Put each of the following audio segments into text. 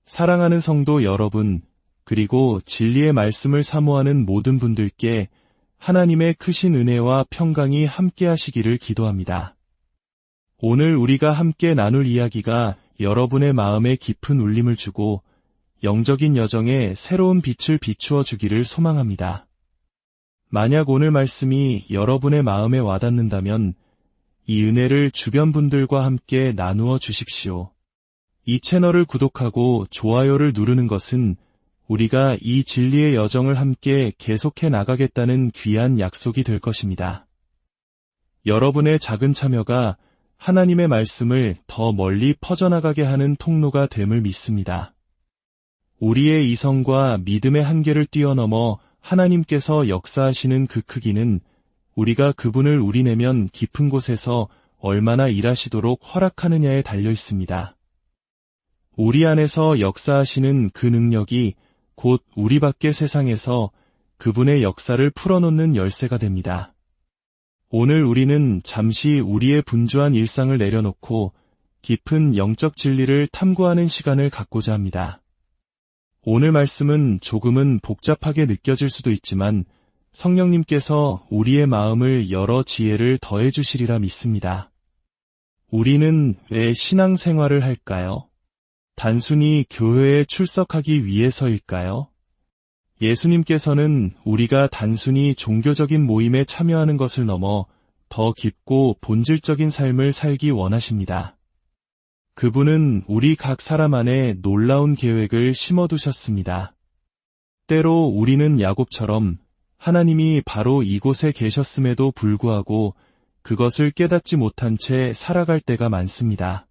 사랑하는 성도 여러분, 그리고 진리의 말씀을 사모하는 모든 분들께 하나님의 크신 은혜와 평강이 함께 하시기를 기도합니다. 오늘 우리가 함께 나눌 이야기가 여러분의 마음에 깊은 울림을 주고 영적인 여정에 새로운 빛을 비추어 주기를 소망합니다. 만약 오늘 말씀이 여러분의 마음에 와닿는다면 이 은혜를 주변 분들과 함께 나누어 주십시오. 이 채널을 구독하고 좋아요를 누르는 것은 우리가 이 진리의 여정을 함께 계속해 나가겠다는 귀한 약속이 될 것입니다. 여러분의 작은 참여가 하나님의 말씀을 더 멀리 퍼져나가게 하는 통로가 됨을 믿습니다. 우리의 이성과 믿음의 한계를 뛰어넘어 하나님께서 역사하시는 그 크기는 우리가 그분을 우리내면 깊은 곳에서 얼마나 일하시도록 허락하느냐에 달려 있습니다. 우리 안에서 역사하시는 그 능력이 곧 우리 밖의 세상에서 그분의 역사를 풀어놓는 열쇠가 됩니다. 오늘 우리는 잠시 우리의 분주한 일상을 내려놓고 깊은 영적 진리를 탐구하는 시간을 갖고자 합니다. 오늘 말씀은 조금은 복잡하게 느껴질 수도 있지만 성령님께서 우리의 마음을 열어 지혜를 더해 주시리라 믿습니다. 우리는 왜 신앙생활을 할까요? 단순히 교회에 출석하기 위해서일까요? 예수님께서는 우리가 단순히 종교적인 모임에 참여하는 것을 넘어 더 깊고 본질적인 삶을 살기 원하십니다. 그분은 우리 각 사람 안에 놀라운 계획을 심어두셨습니다. 때로 우리는 야곱처럼 하나님이 바로 이곳에 계셨음에도 불구하고 그것을 깨닫지 못한 채 살아갈 때가 많습니다.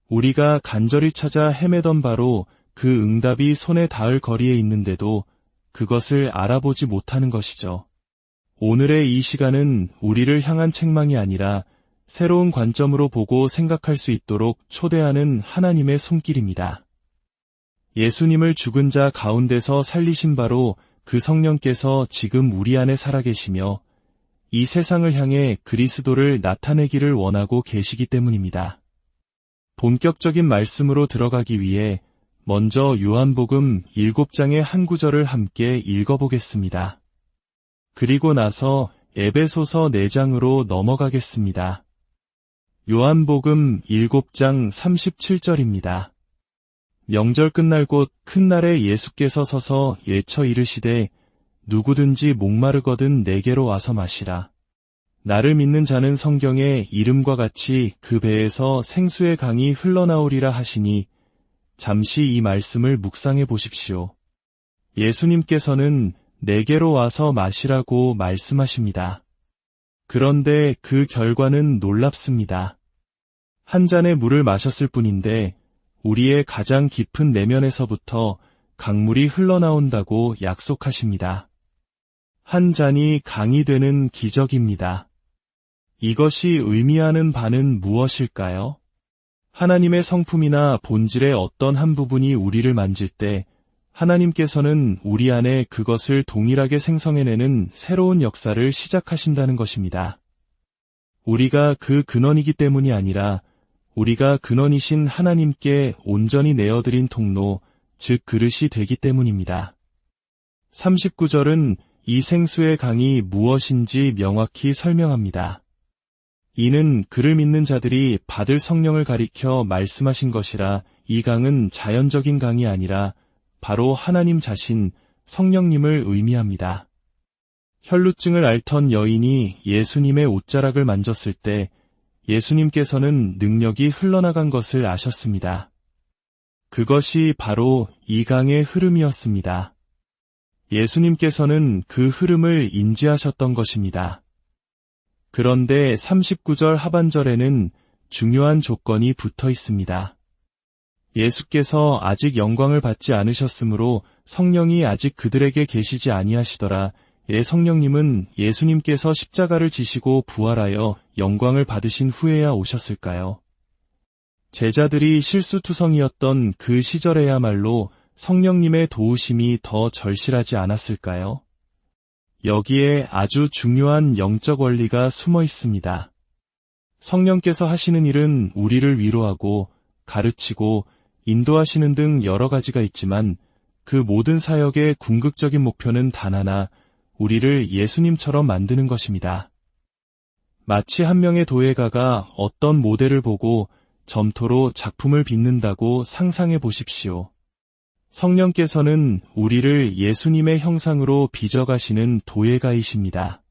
우리가 간절히 찾아 헤매던 바로 그 응답이 손에 닿을 거리에 있는데도 그것을 알아보지 못하는 것이죠. 오늘의 이 시간은 우리를 향한 책망이 아니라 새로운 관점으로 보고 생각할 수 있도록 초대하는 하나님의 손길입니다. 예수님을 죽은 자 가운데서 살리신 바로 그 성령께서 지금 우리 안에 살아계시며 이 세상을 향해 그리스도를 나타내기를 원하고 계시기 때문입니다. 본격적인 말씀으로 들어가기 위해 먼저 요한복음 7장의 한 구절을 함께 읽어보겠습니다. 그리고 나서 에베소서 4장으로 넘어가겠습니다. 요한복음 7장 37절입니다. 명절 끝날 곧 큰 날에 예수께서 서서 외쳐 이르시되 누구든지 목마르거든 내게로 와서 마시라. 나를 믿는 자는 성경에 이름과 같이 그 배에서 생수의 강이 흘러나오리라 하시니 잠시 이 말씀을 묵상해 보십시오. 예수님께서는 내게로 와서 마시라고 말씀하십니다. 그런데 그 결과는 놀랍습니다. 한 잔의 물을 마셨을 뿐인데 우리의 가장 깊은 내면에서부터 강물이 흘러나온다고 약속하십니다. 한 잔이 강이 되는 기적입니다. 이것이 의미하는 바는 무엇일까요? 하나님의 성품이나 본질의 어떤 한 부분이 우리를 만질 때 하나님께서는 우리 안에 그것을 동일하게 생성해내는 새로운 역사를 시작하신다는 것입니다. 우리가 그 근원이기 때문이 아니라 우리가 근원이신 하나님께 온전히 내어드린 통로, 즉 그릇이 되기 때문입니다. 39절은 이 생수의 강이 무엇인지 명확히 설명합니다. 이는 그를 믿는 자들이 받을 성령을 가리켜 말씀하신 것이라 이 강은 자연적인 강이 아니라 바로 하나님 자신 성령님을 의미합니다. 혈루증을 앓던 여인이 예수님의 옷자락을 만졌을 때 예수님께서는 능력이 흘러나간 것을 아셨습니다. 그것이 바로 이 강의 흐름이었습니다. 예수님께서는 그 흐름을 인지하셨던 것입니다. 그런데 39절 하반절에는 중요한 조건이 붙어 있습니다. 예수께서 아직 영광을 받지 않으셨으므로 성령이 아직 그들에게 계시지 아니하시더라. 성령님은 예수님께서 십자가를 지시고 부활하여 영광을 받으신 후에야 오셨을까요? 제자들이 실수투성이었던 그 시절에야말로 성령님의 도우심이 더 절실하지 않았을까요? 여기에 아주 중요한 영적 원리가 숨어 있습니다. 성령께서 하시는 일은 우리를 위로하고 가르치고 인도하시는 등 여러 가지가 있지만 그 모든 사역의 궁극적인 목표는 단 하나, 우리를 예수님처럼 만드는 것입니다. 마치 한 명의 도예가가 어떤 모델을 보고 점토로 작품을 빚는다고 상상해 보십시오. 성령께서는 우리를 예수님의 형상으로 빚어가시는 도예가이십니다.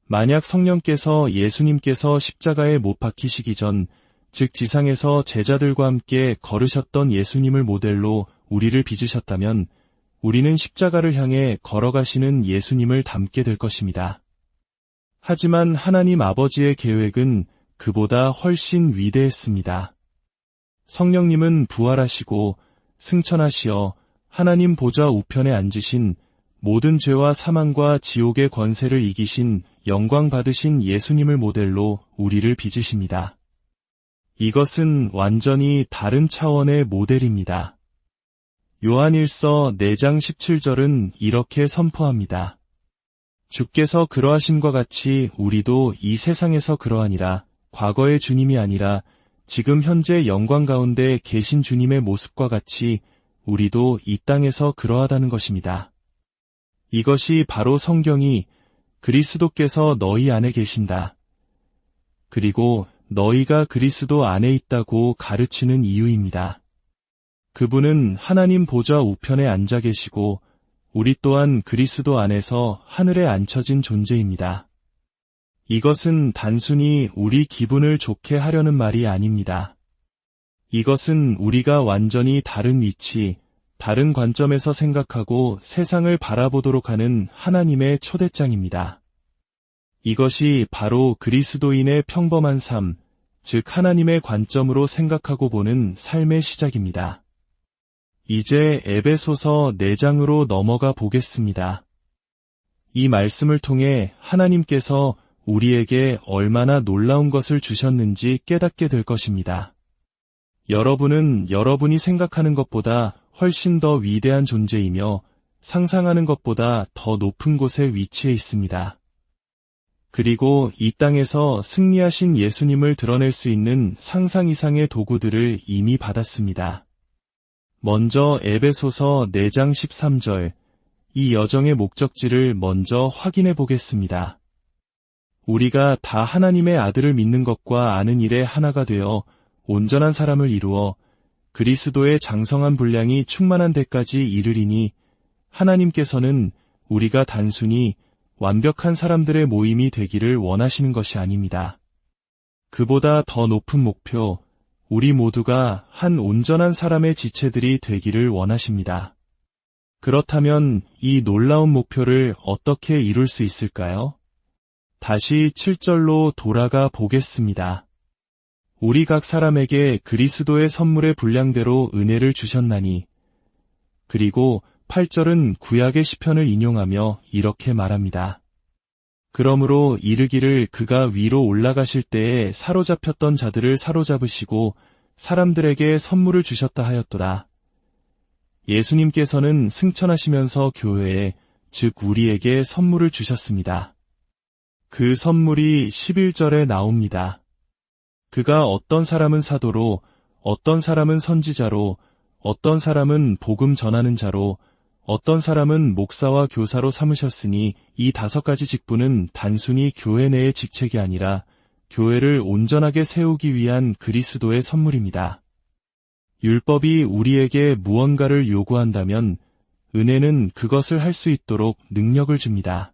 만약 성령께서 예수님께서 십자가에 못 박히시기 전, 즉 지상에서 제자들과 함께 걸으셨던 예수님을 모델로 우리를 빚으셨다면 우리는 십자가를 향해 걸어가시는 예수님을 닮게 될 것입니다. 하지만 하나님 아버지의 계획은 그보다 훨씬 위대했습니다. 성령님은 부활하시고 승천하시어 하나님 보좌 우편에 앉으신, 모든 죄와 사망과 지옥의 권세를 이기신 영광 받으신 예수님을 모델로 우리를 빚으십니다. 이것은 완전히 다른 차원의 모델입니다. 요한일서 4장 17절은 이렇게 선포합니다. 주께서 그러하심과 같이 우리도 이 세상에서 그러하니라. 과거의 주님이 아니라 지금 현재 영광 가운데 계신 주님의 모습과 같이 우리도 이 땅에서 그러하다는 것입니다. 이것이 바로 성경이 그리스도께서 너희 안에 계신다, 그리고 너희가 그리스도 안에 있다고 가르치는 이유입니다. 그분은 하나님 보좌 우편에 앉아 계시고 우리 또한 그리스도 안에서 하늘에 앉혀진 존재입니다. 이것은 단순히 우리 기분을 좋게 하려는 말이 아닙니다. 이것은 우리가 완전히 다른 위치, 다른 관점에서 생각하고 세상을 바라보도록 하는 하나님의 초대장입니다. 이것이 바로 그리스도인의 평범한 삶, 즉 하나님의 관점으로 생각하고 보는 삶의 시작입니다. 이제 에베소서 4장으로 넘어가 보겠습니다. 이 말씀을 통해 하나님께서 우리에게 얼마나 놀라운 것을 주셨는지 깨닫게 될 것입니다. 여러분은 여러분이 생각하는 것보다 훨씬 더 위대한 존재이며 상상하는 것보다 더 높은 곳에 위치해 있습니다. 그리고 이 땅에서 승리하신 예수님을 드러낼 수 있는 상상 이상의 도구들을 이미 받았습니다. 먼저 에베소서 4장 13절, 이 여정의 목적지를 먼저 확인해 보겠습니다. 우리가 다 하나님의 아들을 믿는 것과 아는 일에 하나가 되어 온전한 사람을 이루어 그리스도의 장성한 분량이 충만한 데까지 이르리니, 하나님께서는 우리가 단순히 완벽한 사람들의 모임이 되기를 원하시는 것이 아닙니다. 그보다 더 높은 목표, 우리 모두가 한 온전한 사람의 지체들이 되기를 원하십니다. 그렇다면 이 놀라운 목표를 어떻게 이룰 수 있을까요? 다시 7절로 돌아가 보겠습니다. 우리 각 사람에게 그리스도의 선물의 분량대로 은혜를 주셨나니. 그리고 8절은 구약의 시편을 인용하며 이렇게 말합니다. 그러므로 이르기를 그가 위로 올라가실 때에 사로잡혔던 자들을 사로잡으시고 사람들에게 선물을 주셨다 하였도다. 예수님께서는 승천하시면서 교회에, 즉 우리에게 선물을 주셨습니다. 그 선물이 11절에 나옵니다. 그가 어떤 사람은 사도로, 어떤 사람은 선지자로, 어떤 사람은 복음 전하는 자로, 어떤 사람은 목사와 교사로 삼으셨으니, 이 5가지 직분은 단순히 교회 내의 직책이 아니라 교회를 온전하게 세우기 위한 그리스도의 선물입니다. 율법이 우리에게 무언가를 요구한다면 은혜는 그것을 할 수 있도록 능력을 줍니다.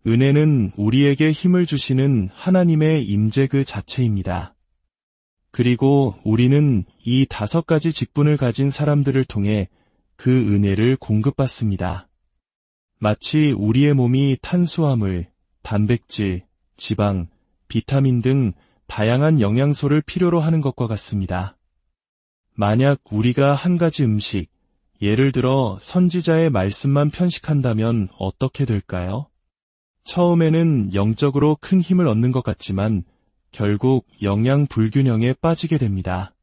은혜는 우리에게 힘을 주시는 하나님의 임재 그 자체입니다. 그리고 우리는 이 5가지 직분을 가진 사람들을 통해 그 은혜를 공급받습니다. 마치 우리의 몸이 탄수화물, 단백질, 지방, 비타민 등 다양한 영양소를 필요로 하는 것과 같습니다. 만약 우리가 한 가지 음식, 예를 들어 선지자의 말씀만 편식한다면 어떻게 될까요? 처음에는 영적으로 큰 힘을 얻는 것 같지만 결국 영양 불균형에 빠지게 됩니다.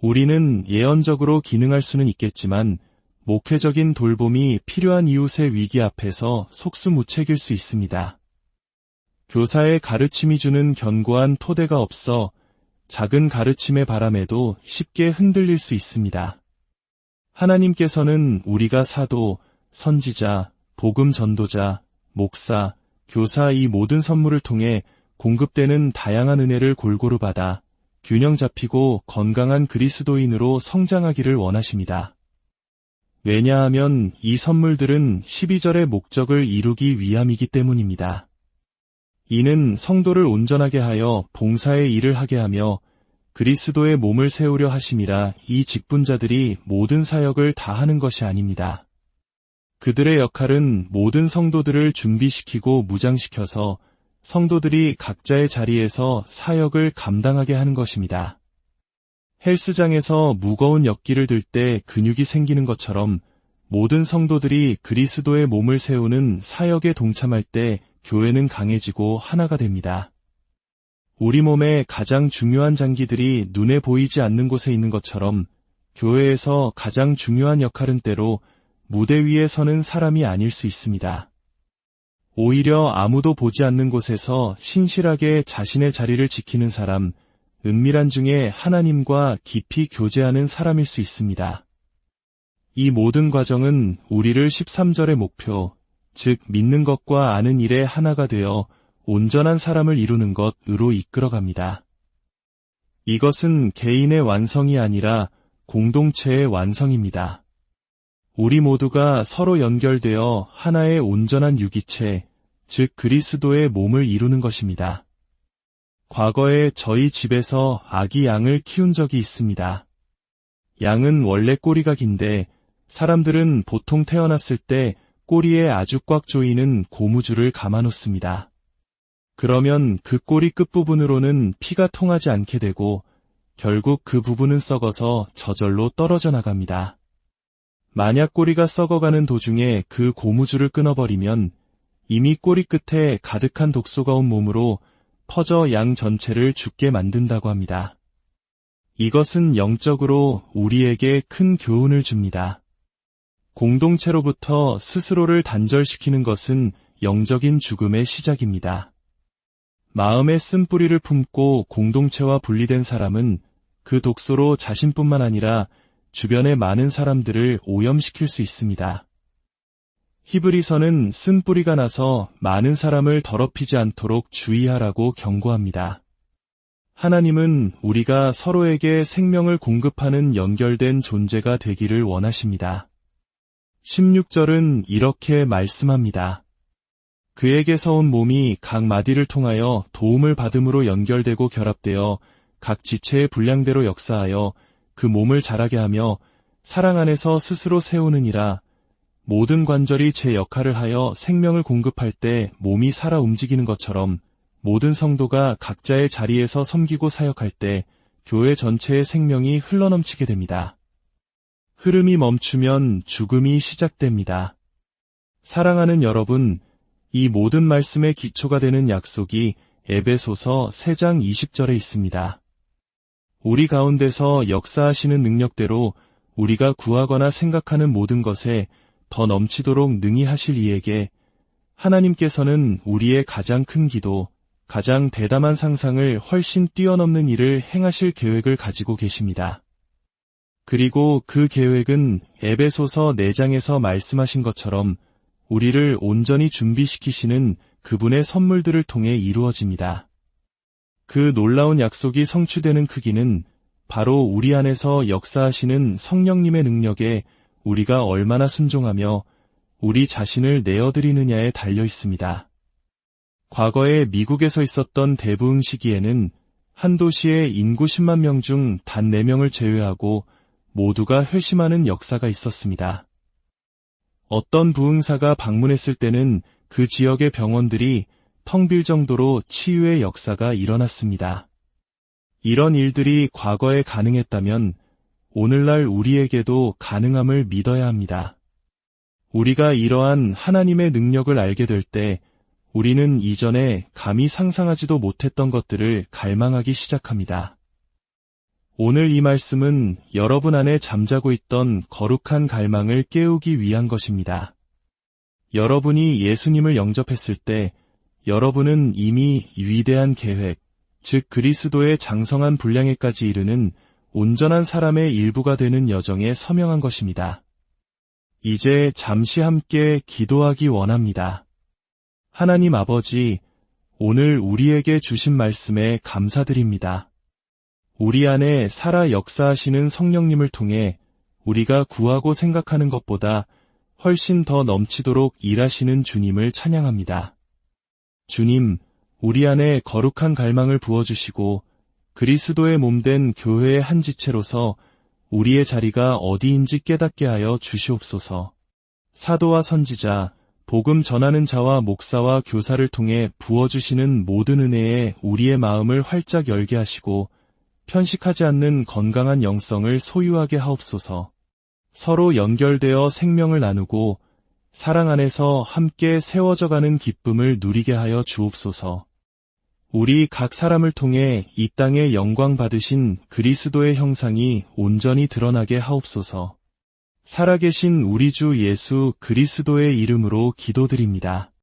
우리는 예언적으로 기능할 수는 있겠지만 목회적인 돌봄이 필요한 이웃의 위기 앞에서 속수무책일 수 있습니다. 교사의 가르침이 주는 견고한 토대가 없어 작은 가르침의 바람에도 쉽게 흔들릴 수 있습니다. 하나님께서는 우리가 사도, 선지자, 복음 전도자, 목사, 교사 이 모든 선물을 통해 공급되는 다양한 은혜를 골고루 받아 균형 잡히고 건강한 그리스도인으로 성장하기를 원하십니다. 왜냐하면 이 선물들은 12절의 목적을 이루기 위함이기 때문입니다. 이는 성도를 온전하게 하여 봉사의 일을 하게 하며 그리스도의 몸을 세우려 하심이라. 이 직분자들이 모든 사역을 다 하는 것이 아닙니다. 그들의 역할은 모든 성도들을 준비시키고 무장시켜서 성도들이 각자의 자리에서 사역을 감당하게 하는 것입니다. 헬스장에서 무거운 역기를 들 때 근육이 생기는 것처럼 모든 성도들이 그리스도의 몸을 세우는 사역에 동참할 때 교회는 강해지고 하나가 됩니다. 우리 몸의 가장 중요한 장기들이 눈에 보이지 않는 곳에 있는 것처럼 교회에서 가장 중요한 역할은 때로 무대 위에 서는 사람이 아닐 수 있습니다. 오히려 아무도 보지 않는 곳에서 신실하게 자신의 자리를 지키는 사람, 은밀한 중에 하나님과 깊이 교제하는 사람일 수 있습니다. 이 모든 과정은 우리를 13절의 목표, 즉 믿는 것과 아는 일에 하나가 되어 온전한 사람을 이루는 것으로 이끌어갑니다. 이것은 개인의 완성이 아니라 공동체의 완성입니다. 우리 모두가 서로 연결되어 하나의 온전한 유기체, 즉 그리스도의 몸을 이루는 것입니다. 과거에 저희 집에서 아기 양을 키운 적이 있습니다. 양은 원래 꼬리가 긴데 사람들은 보통 태어났을 때 꼬리에 아주 꽉 조이는 고무줄을 감아놓습니다. 그러면 그 꼬리 끝부분으로는 피가 통하지 않게 되고 결국 그 부분은 썩어서 저절로 떨어져 나갑니다. 만약 꼬리가 썩어가는 도중에 그 고무줄을 끊어버리면 이미 꼬리 끝에 가득한 독소가 온 몸으로 퍼져 양 전체를 죽게 만든다고 합니다. 이것은 영적으로 우리에게 큰 교훈을 줍니다. 공동체로부터 스스로를 단절시키는 것은 영적인 죽음의 시작입니다. 마음의 쓴뿌리를 품고 공동체와 분리된 사람은 그 독소로 자신뿐만 아니라 주변의 많은 사람들을 오염시킬 수 있습니다. 히브리서는 쓴뿌리가 나서 많은 사람을 더럽히지 않도록 주의하라고 경고합니다. 하나님은 우리가 서로에게 생명을 공급하는 연결된 존재가 되기를 원하십니다. 16절은 이렇게 말씀합니다. 그에게서 온 몸이 각 마디를 통하여 도움을 받음으로 연결되고 결합되어 각 지체의 분량대로 역사하여 그 몸을 자라게 하며 사랑 안에서 스스로 세우느니라. 모든 관절이 제 역할을 하여 생명을 공급할 때 몸이 살아 움직이는 것처럼 모든 성도가 각자의 자리에서 섬기고 사역할 때 교회 전체의 생명이 흘러넘치게 됩니다. 흐름이 멈추면 죽음이 시작됩니다. 사랑하는 여러분, 이 모든 말씀의 기초가 되는 약속이 에베소서 3장 20절에 있습니다. 우리 가운데서 역사하시는 능력대로 우리가 구하거나 생각하는 모든 것에 더 넘치도록 능히 하실 이에게 하나님께서는 우리의 가장 큰 기도, 가장 대담한 상상을 훨씬 뛰어넘는 일을 행하실 계획을 가지고 계십니다. 그리고 그 계획은 에베소서 4장에서 말씀하신 것처럼 우리를 온전히 준비시키시는 그분의 선물들을 통해 이루어집니다. 그 놀라운 약속이 성취되는 크기는 바로 우리 안에서 역사하시는 성령님의 능력에 우리가 얼마나 순종하며 우리 자신을 내어드리느냐에 달려 있습니다. 과거에 미국에서 있었던 대부흥 시기에는 한 도시의 인구 10만 명 중 단 4명을 제외하고 모두가 회심하는 역사가 있었습니다. 어떤 부흥사가 방문했을 때는 그 지역의 병원들이 텅 빌 정도로 치유의 역사가 일어났습니다. 이런 일들이 과거에 가능했다면 오늘날 우리에게도 가능함을 믿어야 합니다. 우리가 이러한 하나님의 능력을 알게 될 때 우리는 이전에 감히 상상하지도 못했던 것들을 갈망하기 시작합니다. 오늘 이 말씀은 여러분 안에 잠자고 있던 거룩한 갈망을 깨우기 위한 것입니다. 여러분이 예수님을 영접했을 때 여러분은 이미 위대한 계획, 즉 그리스도의 장성한 분량에까지 이르는 온전한 사람의 일부가 되는 여정에 서명한 것입니다. 이제 잠시 함께 기도하기 원합니다. 하나님 아버지, 오늘 우리에게 주신 말씀에 감사드립니다. 우리 안에 살아 역사하시는 성령님을 통해 우리가 구하고 생각하는 것보다 훨씬 더 넘치도록 일하시는 주님을 찬양합니다. 주님, 우리 안에 거룩한 갈망을 부어주시고 그리스도의 몸된 교회의 한 지체로서 우리의 자리가 어디인지 깨닫게 하여 주시옵소서. 사도와 선지자, 복음 전하는 자와 목사와 교사를 통해 부어주시는 모든 은혜에 우리의 마음을 활짝 열게 하시고 편식하지 않는 건강한 영성을 소유하게 하옵소서. 서로 연결되어 생명을 나누고 사랑 안에서 함께 세워져가는 기쁨을 누리게 하여 주옵소서. 우리 각 사람을 통해 이 땅에 영광 받으신 그리스도의 형상이 온전히 드러나게 하옵소서. 살아계신 우리 주 예수 그리스도의 이름으로 기도드립니다.